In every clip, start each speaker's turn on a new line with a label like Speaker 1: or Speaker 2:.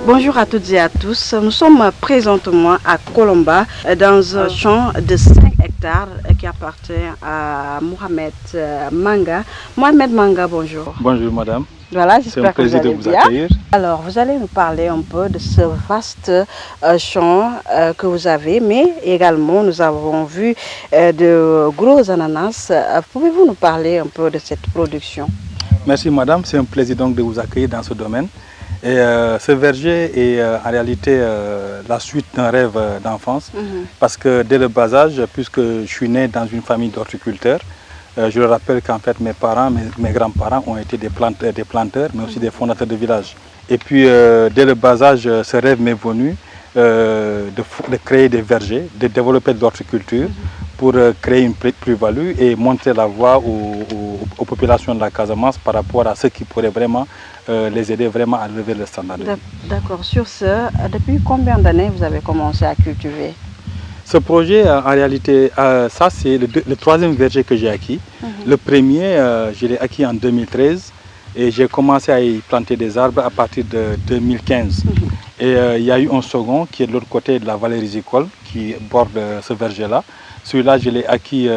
Speaker 1: Bonjour à toutes et à tous. Nous sommes présentement à Colomba dans un champ de 5 hectares qui appartient à Mohamed Manga. Mohamed Manga, bonjour.
Speaker 2: Bonjour madame.
Speaker 1: Voilà,
Speaker 2: C'est un
Speaker 1: j'espère que vous
Speaker 2: plaisir de
Speaker 1: allez
Speaker 2: vous
Speaker 1: bien.
Speaker 2: accueillir.
Speaker 1: Alors, vous allez nous parler un peu de ce vaste champ que vous avez, mais également nous avons vu de gros ananas. Pouvez-vous nous parler un peu de cette production?
Speaker 2: Merci madame, c'est un plaisir donc de vous accueillir dans ce domaine. Et ce verger est en réalité la suite d'un rêve d'enfance, parce que dès le bas âge, puisque je suis né dans une famille d'horticulteurs, je le rappelle qu'en fait mes parents, mes grands-parents ont été des planteurs, mais aussi des fondateurs de village. Et puis dès le bas âge, ce rêve m'est venu de créer des vergers, de développer de l'horticulture pour créer une plus-value et montrer la voie aux populations de la Casamance par rapport à ce qui pourrait vraiment les aider vraiment à lever le standard de vie.
Speaker 1: D'accord. Sur ce, depuis combien d'années vous avez commencé à cultiver?
Speaker 2: Ce projet, en réalité, ça c'est le troisième verger que j'ai acquis. Le premier, je l'ai acquis en 2013 et j'ai commencé à y planter des arbres à partir de 2015. Et il y a eu un second qui est de l'autre côté de la vallée risicole qui borde ce verger-là. Celui-là, je l'ai acquis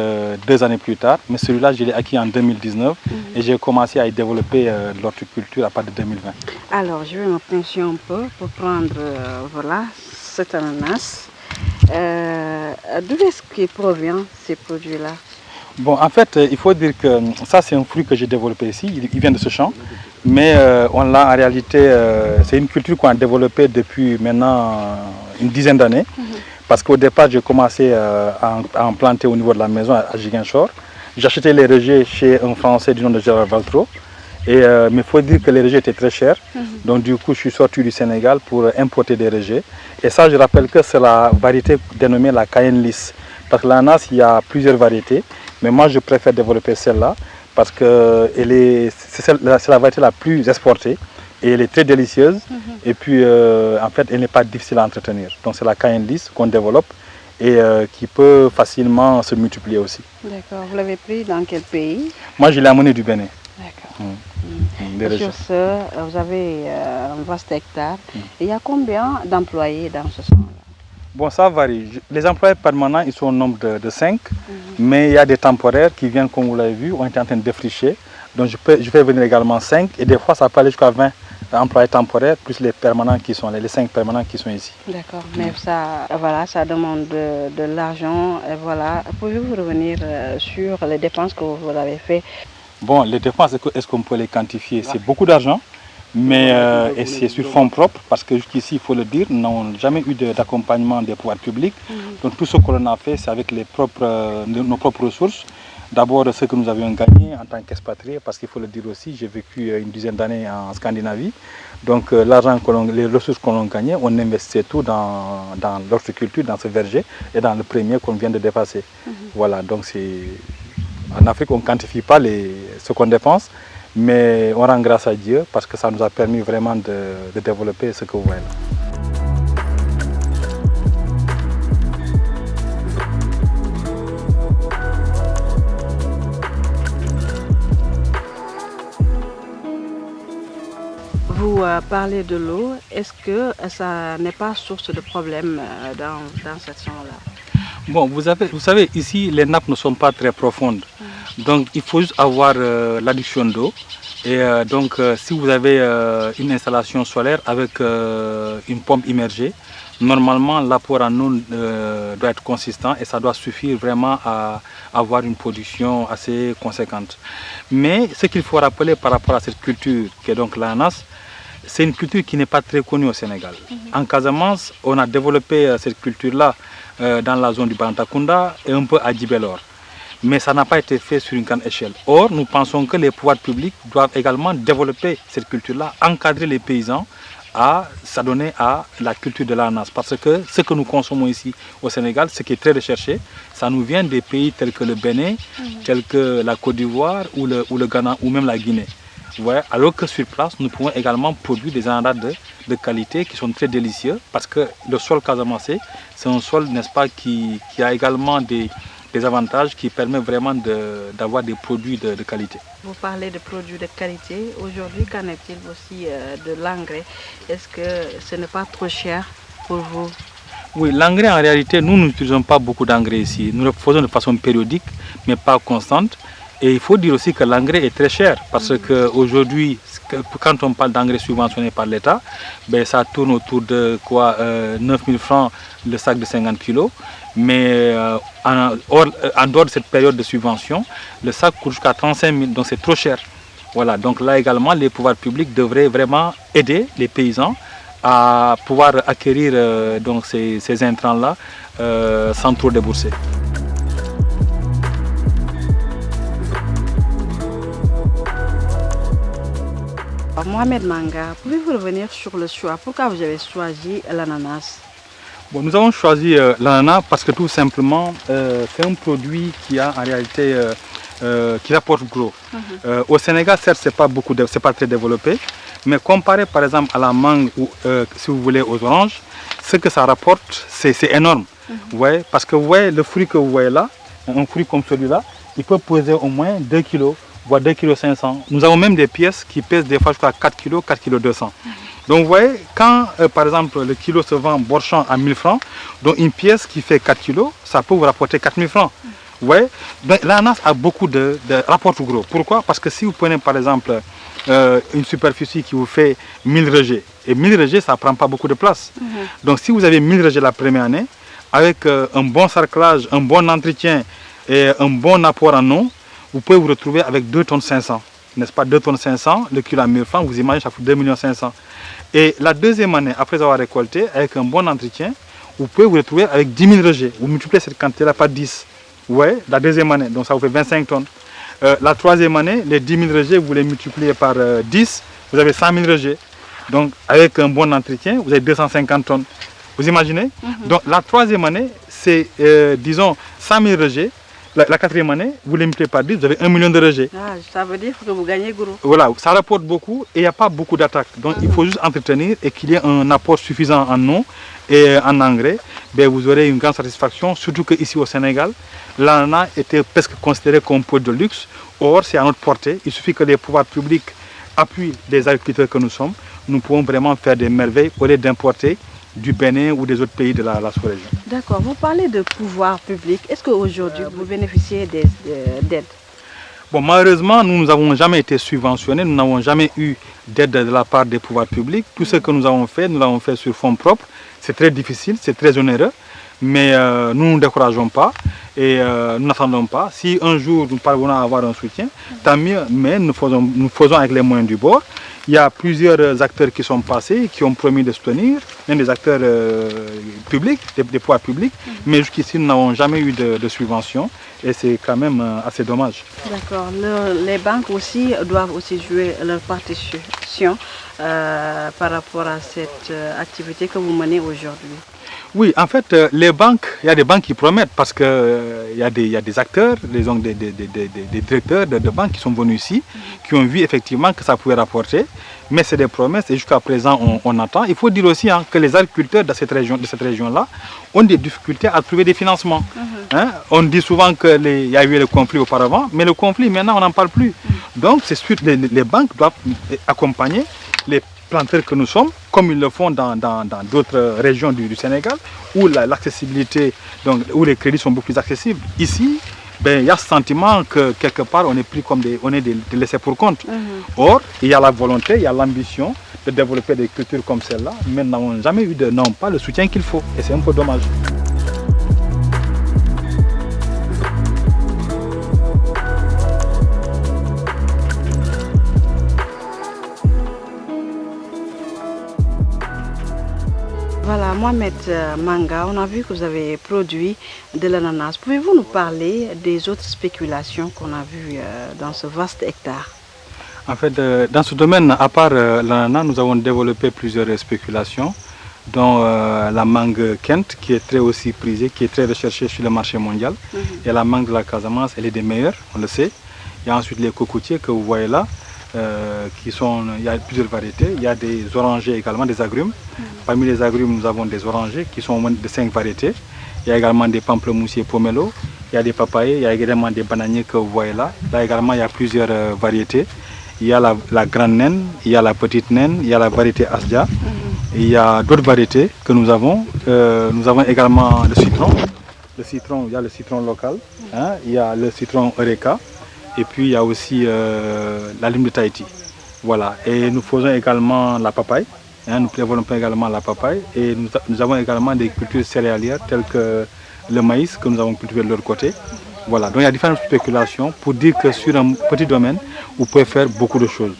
Speaker 2: 2 années plus tard, mais celui-là, je l'ai acquis en 2019 et j'ai commencé à y développer l'horticulture à partir de 2020.
Speaker 1: Alors, je vais me pencher un peu pour prendre voilà, cet ananas. D'où est-ce qu'il provient ces produits-là?
Speaker 2: Bon, en fait, il faut dire que ça, c'est un fruit que j'ai développé ici. Il vient de ce champ. Mais on l'a en réalité, c'est une culture qu'on a développée depuis maintenant une dizaine d'années. Parce qu'au départ, j'ai commencé à en planter au niveau de la maison à Ziguinchor. J'achetais les rejets chez un Français du nom de Gérard Valtro. Mais il faut dire que les rejets étaient très chers. Donc du coup, je suis sorti du Sénégal pour importer des rejets. Et ça, je rappelle que c'est la variété dénommée la Cayenne lisse. Parce que l'ananas, il y a plusieurs variétés. Mais moi, je préfère développer celle-là parce que c'est la variété la plus exportée. Et elle est très délicieuse. Et puis, en fait, elle n'est pas difficile à entretenir. Donc c'est la Cayenne lisse qu'on développe et qui peut facilement se multiplier aussi.
Speaker 1: D'accord. Vous l'avez pris dans quel pays?
Speaker 2: Moi, je l'ai amené du Bénin.
Speaker 1: D'accord. Sur ce, vous avez un vaste hectare. Il y a combien d'employés dans ce champ-là?
Speaker 2: Bon, ça varie. Les employés permanents, ils sont au nombre de 5. Mais il y a des temporaires qui viennent, comme vous l'avez vu, on est en train de défricher. Donc je fais venir également 5 et des fois ça peut aller jusqu'à 20 employés temporaires, plus les permanents qui sont les 5 permanents qui sont ici. D'accord,
Speaker 1: mais ça, voilà, ça demande de l'argent. Voilà. Pouvez-vous revenir sur les dépenses que vous avez faites?
Speaker 2: Bon, les dépenses, est-ce qu'on peut les quantifier? C'est beaucoup d'argent, mais c'est sur fonds propres, parce que jusqu'ici, il faut le dire, nous n'avons jamais eu d'accompagnement des pouvoirs publics. Donc tout ce que l'on a fait, c'est avec nos propres ressources. D'abord, ce que nous avions gagné en tant qu'expatriés, parce qu'il faut le dire aussi, j'ai vécu une dizaine d'années en Scandinavie. Donc l'argent, les ressources qu'on a gagnées, on investissait tout dans l'horticulture, dans ce verger et dans le premier qu'on vient de dépasser. Voilà, donc en Afrique, on ne quantifie pas ce qu'on dépense, mais on rend grâce à Dieu parce que ça nous a permis vraiment de développer ce que vous voyez là.
Speaker 1: Vous parlez de l'eau, est-ce que ça n'est pas source de problème dans cette zone-là?
Speaker 2: Bon, vous savez, ici, les nappes ne sont pas très profondes. Donc, il faut juste avoir l'adduction d'eau. Et donc, si vous avez une installation solaire avec une pompe immergée, normalement, l'apport en eau doit être consistant et ça doit suffire vraiment à avoir une production assez conséquente. Mais ce qu'il faut rappeler par rapport à cette culture qui est donc l'ananas, c'est une culture qui n'est pas très connue au Sénégal. En Casamance, on a développé cette culture-là dans la zone du Bantakunda et un peu à Djibélor. Mais ça n'a pas été fait sur une grande échelle. Or, nous pensons que les pouvoirs publics doivent également développer cette culture-là, encadrer les paysans à s'adonner à la culture de l'ananas. Parce que ce que nous consommons ici au Sénégal, ce qui est très recherché, ça nous vient des pays tels que le Bénin, tels que la Côte d'Ivoire ou le Ghana ou même la Guinée. Ouais, alors que sur place, nous pouvons également produire des ananas de qualité qui sont très délicieux parce que le sol casamançais, c'est un sol, n'est-ce pas, qui a également des les avantages qui permettent vraiment d'avoir des produits de qualité.
Speaker 1: Vous parlez de produits de qualité. Aujourd'hui, qu'en est-il aussi de l'engrais? Est-ce que ce n'est pas trop cher pour vous?
Speaker 2: Oui, l'engrais en réalité, nous n'utilisons pas beaucoup d'engrais ici. Nous le faisons de façon périodique, mais pas constante. Et il faut dire aussi que l'engrais est très cher parce qu'aujourd'hui, quand on parle d'engrais subventionnés par l'État, ben, ça tourne autour de quoi 9 000 francs le sac de 50 kg. Mais en dehors de cette période de subvention, le sac coûte jusqu'à 35 000, donc c'est trop cher. Voilà, donc là également, les pouvoirs publics devraient vraiment aider les paysans à pouvoir acquérir donc ces intrants-là sans trop débourser.
Speaker 1: Mohamed Manga, pouvez-vous revenir sur le choix? Pourquoi vous avez choisi l'ananas?
Speaker 2: Bon, nous avons choisi l'ananas parce que tout simplement, c'est un produit qui a en réalité qui rapporte gros. Au Sénégal, certes, c'est pas très développé, mais comparé par exemple à la mangue ou si vous voulez aux oranges, ce que ça rapporte, c'est énorme. Vous voyez, parce que vous voyez le fruit que vous voyez là, un fruit comme celui-là, il peut peser au moins 2 kg, voire 2,5 kg. Nous avons même des pièces qui pèsent des fois jusqu'à 4 kg, 4,2 kg. Donc vous voyez, quand par exemple le kilo se vend borchant à 1000 francs, donc une pièce qui fait 4 kg, ça peut vous rapporter 4000 francs. Vous voyez, l'ananas a beaucoup de rapports gros. Pourquoi? Parce que si vous prenez par exemple une superficie qui vous fait 1000 rejets, et 1000 rejets, ça ne prend pas beaucoup de place. Donc si vous avez 1000 rejets la première année, avec un bon sarclage, un bon entretien et un bon apport en eau, vous pouvez vous retrouver avec 2,5 tonnes. N'est-ce pas, 2,5 tonnes, le kilo à 1000 francs, vous imaginez, ça coûte 2,5 millions. Et la deuxième année, après avoir récolté, avec un bon entretien, vous pouvez vous retrouver avec 10 000 rejets. Vous multipliez cette quantité-là par 10. Vous voyez, la deuxième année, donc ça vous fait 25 tonnes. La troisième année, les 10 000 rejets, vous les multipliez par 10, vous avez 100 000 rejets. Donc avec un bon entretien, vous avez 250 tonnes. Vous imaginez? Donc la troisième année, c'est, disons, 100 000 rejets. La quatrième année, vous les multipliez par 10, vous avez 1 million de rejets.
Speaker 1: Ah, ça veut dire que vous gagnez gros.
Speaker 2: Voilà, ça rapporte beaucoup et il n'y a pas beaucoup d'attaques. Donc il faut juste entretenir et qu'il y ait un apport suffisant en eau et en engrais. Ben, vous aurez une grande satisfaction, surtout qu'ici au Sénégal, l'ananas était presque considéré comme un produit de luxe. Or, c'est à notre portée. Il suffit que les pouvoirs publics appuient les agriculteurs que nous sommes. Nous pouvons vraiment faire des merveilles au lieu d'importer du Bénin ou des autres pays de la sous-région.
Speaker 1: D'accord, vous parlez de pouvoir public. Est-ce qu'aujourd'hui vous bénéficiez d'aide?
Speaker 2: Bon, malheureusement, nous n'avons jamais été subventionnés, nous n'avons jamais eu d'aide de la part des pouvoirs publics. Tout ce que nous l'avons fait sur fonds propres. C'est très difficile, c'est très onéreux, mais nous ne décourageons pas et nous n'attendons pas. Si un jour nous parvenons à avoir un soutien, tant mieux, mais nous faisons avec les moyens du bord. Il y a plusieurs acteurs qui sont passés, qui ont promis de soutenir, même des acteurs publics, des pouvoirs publics, mais jusqu'ici nous n'avons jamais eu de subvention et c'est quand même assez dommage.
Speaker 1: D'accord, les banques aussi doivent aussi jouer leur partition par rapport à cette activité que vous menez aujourd'hui.
Speaker 2: Oui, en fait, les banques, il y a des banques qui promettent parce qu'il y a des acteurs, des directeurs de banques qui sont venus ici, qui ont vu effectivement que ça pouvait rapporter, mais c'est des promesses et jusqu'à présent on attend. Il faut dire aussi que les agriculteurs de cette région-là ont des difficultés à trouver des financements. On dit souvent qu'il y a eu le conflit auparavant, mais le conflit maintenant on n'en parle plus. Donc c'est sûr que les banques doivent accompagner les planteurs que nous sommes, comme ils le font dans d'autres régions du Sénégal, où l'accessibilité, où les crédits sont beaucoup plus accessibles. Ici, ben, il y a ce sentiment que quelque part on est pris comme des laissés pour compte. Or, il y a la volonté, il y a l'ambition de développer des cultures comme celle-là, mais nous n'avons jamais eu pas le soutien qu'il faut. Et c'est un peu dommage.
Speaker 1: Voilà, Mohamed Manga, on a vu que vous avez produit de l'ananas. Pouvez-vous nous parler des autres spéculations qu'on a vues dans ce vaste hectare?
Speaker 2: En fait, dans ce domaine, à part l'ananas, nous avons développé plusieurs spéculations, dont la mangue Kent, qui est très aussi prisée, qui est très recherchée sur le marché mondial. Et la mangue de la Casamance, elle est des meilleures, on le sait. Il y a ensuite les cocotiers que vous voyez là. Il y a plusieurs variétés, il y a des orangers également, des agrumes. Parmi les agrumes, nous avons des orangers qui sont au moins de 5 variétés. Il y a également des pamplemousses et pomelos. il y a des papayers, il y a également des bananiers que vous voyez là. Là également, il y a plusieurs variétés. Il y a la grande naine, il y a la petite naine, il y a la variété Asdia. Il y a d'autres variétés que nous avons. Nous avons également le citron. Le citron, il y a le citron local, hein, il y a le citron Eureka. Et puis il y a aussi la lime de Tahiti. Voilà. Et nous faisons également la papaye. Hein, nous développons également la papaye. Et nous avons également des cultures céréalières telles que le maïs que nous avons cultivé de l'autre côté. Voilà. Donc il y a différentes spéculations pour dire que sur un petit domaine, vous pouvez faire beaucoup de choses.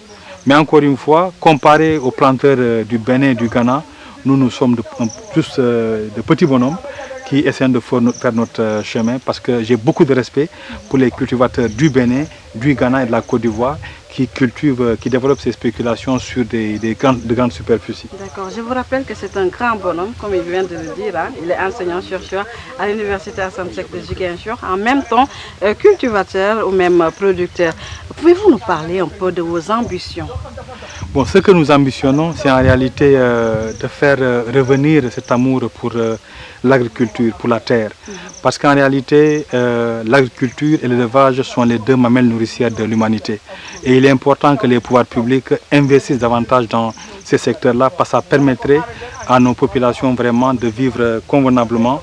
Speaker 2: Mais encore une fois, comparé aux planteurs du Bénin et du Ghana, nous sommes plus de petits bonhommes qui essaient de faire notre chemin parce que j'ai beaucoup de respect pour les cultivateurs du Bénin, du Ghana et de la Côte d'Ivoire qui cultivent, qui développent ces spéculations sur de grandes superficies.
Speaker 1: D'accord, je vous rappelle que c'est un grand bonhomme, comme il vient de le dire, hein. Il est enseignant-chercheur à l'université Assane Seck de Ziguinchor, en même temps cultivateur ou même producteur. Pouvez-vous nous parler un peu de vos ambitions?
Speaker 2: Bon, ce que nous ambitionnons, c'est en réalité de faire revenir cet amour pour l'agriculture, pour la terre. Parce qu'en réalité, l'agriculture et l'élevage sont les deux mamelles nourricières de l'humanité. Et il est important que les pouvoirs publics investissent davantage dans ces secteurs-là parce que ça permettrait à nos populations vraiment de vivre convenablement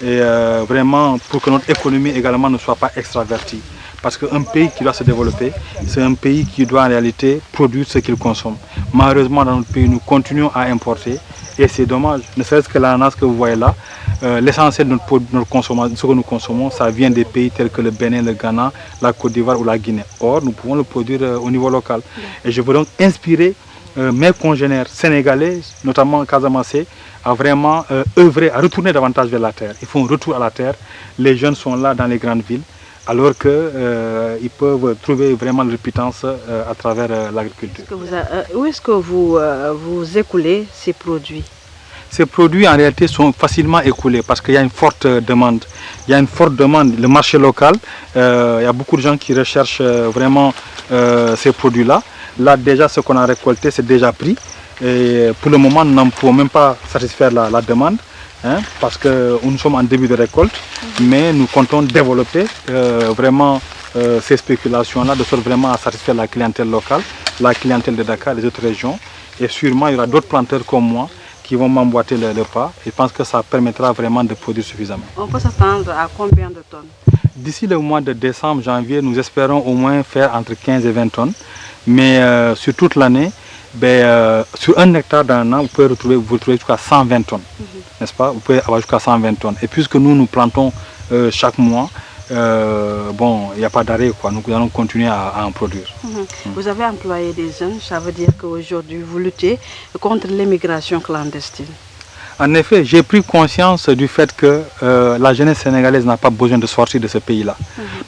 Speaker 2: et vraiment pour que notre économie également ne soit pas extravertie. Parce qu'un pays qui doit se développer, c'est un pays qui doit en réalité produire ce qu'il consomme. Malheureusement, dans notre pays, nous continuons à importer et c'est dommage. Ne serait-ce que l'ananas que vous voyez là, l'essentiel de notre consommation, ce que nous consommons, ça vient des pays tels que le Bénin, le Ghana, la Côte d'Ivoire ou la Guinée. Or, nous pouvons le produire au niveau local. Et je veux donc inspirer mes congénères sénégalais, notamment Casamançais, à vraiment œuvrer, à retourner davantage vers la terre. Il faut un retour à la terre. Les jeunes sont là dans les grandes villes, alors qu'ils peuvent trouver vraiment leur pitance à travers l'agriculture.
Speaker 1: Où est-ce que vous écoulez ces produits?
Speaker 2: Ces produits en réalité sont facilement écoulés parce qu'il y a une forte demande. Il y a une forte demande. Le marché local, il y a beaucoup de gens qui recherchent vraiment ces produits-là. Là déjà ce qu'on a récolté c'est déjà pris. Et pour le moment nous n'en pouvons même pas satisfaire la demande. Hein, parce que nous sommes en début de récolte, mais nous comptons développer vraiment ces spéculations-là de sorte vraiment à satisfaire la clientèle locale, la clientèle de Dakar, les autres régions. Et sûrement, il y aura d'autres planteurs comme moi qui vont m'emboîter le pas. Et je pense que ça permettra vraiment de produire suffisamment.
Speaker 1: On peut s'attendre à combien de tonnes?
Speaker 2: D'ici le mois de décembre, janvier, nous espérons au moins faire entre 15 et 20 tonnes. Mais sur toute l'année, sur un hectare d'un an, vous pouvez vous retrouver jusqu'à 120 tonnes. N'est-ce pas? Vous pouvez avoir jusqu'à 120 tonnes. Et puisque nous plantons chaque mois, bon, il n'y a pas d'arrêt, quoi. Nous allons continuer à en produire.
Speaker 1: Vous avez employé des jeunes, ça veut dire qu'aujourd'hui vous luttez contre l'immigration clandestine.
Speaker 2: En effet, j'ai pris conscience du fait que la jeunesse sénégalaise n'a pas besoin de sortir de ce pays-là.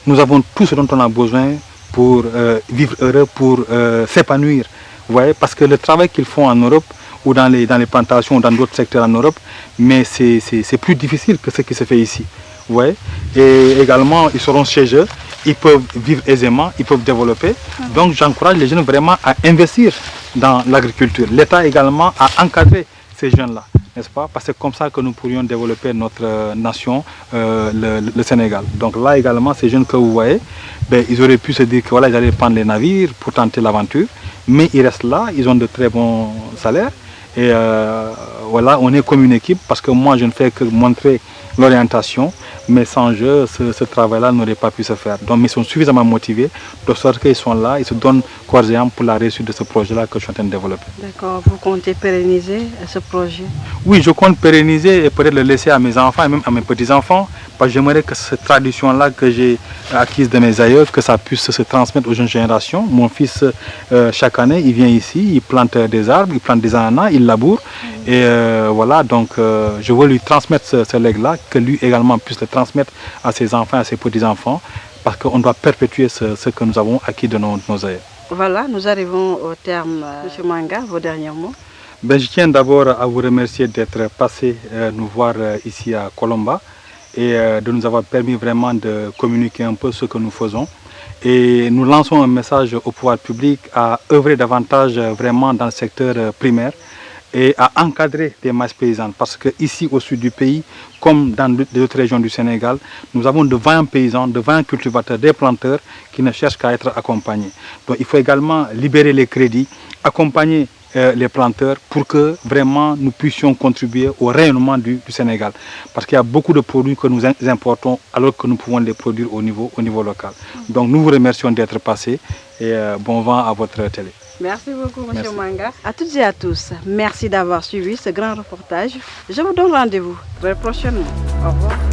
Speaker 2: Nous avons tout ce dont on a besoin pour vivre heureux, pour s'épanouir. Vous voyez, parce que le travail qu'ils font en Europe, ou dans les plantations, ou dans d'autres secteurs en Europe, mais c'est plus difficile que ce qui se fait ici. Vous voyez? Et également, ils seront chez eux, ils peuvent vivre aisément, ils peuvent développer. Donc j'encourage les jeunes vraiment à investir dans l'agriculture. L'État également à encadrer ces jeunes-là, n'est-ce pas? Parce que c'est comme ça que nous pourrions développer notre nation, le Sénégal. Donc là également, ces jeunes que vous voyez, ils auraient pu se dire que voilà, ils allaient prendre les navires pour tenter l'aventure, mais ils restent là, ils ont de très bons salaires. Et voilà, on est comme une équipe parce que moi je ne fais que montrer l'orientation, mais sans eux, ce travail-là n'aurait pas pu se faire. Donc ils sont suffisamment motivés, de sorte qu'ils sont là, ils se donnent corps et âme pour la réussite de ce projet-là que je suis en train de développer.
Speaker 1: D'accord, vous comptez pérenniser ce projet?
Speaker 2: Oui, je compte pérenniser et peut-être le laisser à mes enfants et même à mes petits-enfants, parce que j'aimerais que cette tradition-là que j'ai acquise de mes aïeux, que ça puisse se transmettre aux jeunes générations. Mon fils, chaque année, il vient ici, il plante des arbres, il plante des ananas, il laboure. Et voilà, donc je veux lui transmettre ce legs-là, que lui également puisse le transmettre à ses enfants, à ses petits-enfants, parce qu'on doit perpétuer ce que nous avons acquis de nos aïeux.
Speaker 1: Voilà, nous arrivons au terme. Monsieur Manga, vos derniers mots?
Speaker 2: Je tiens d'abord à vous remercier d'être passé nous voir ici à Colomba et de nous avoir permis vraiment de communiquer un peu ce que nous faisons. Et nous lançons un message au pouvoir public à œuvrer davantage vraiment dans le secteur primaire et à encadrer les maïs paysannes. Parce qu'ici au sud du pays, comme dans d'autres régions du Sénégal, nous avons de vaillants paysans, de vaillants cultivateurs, des planteurs qui ne cherchent qu'à être accompagnés. Donc il faut également libérer les crédits, accompagner les planteurs pour que vraiment nous puissions contribuer au rayonnement du Sénégal. Parce qu'il y a beaucoup de produits que nous importons alors que nous pouvons les produire au niveau local. Donc nous vous remercions d'être passés et bon vent à votre télé.
Speaker 1: Merci beaucoup, M. Manga. À toutes et à tous, merci d'avoir suivi ce grand reportage. Je vous donne rendez-vous très prochainement. Au revoir.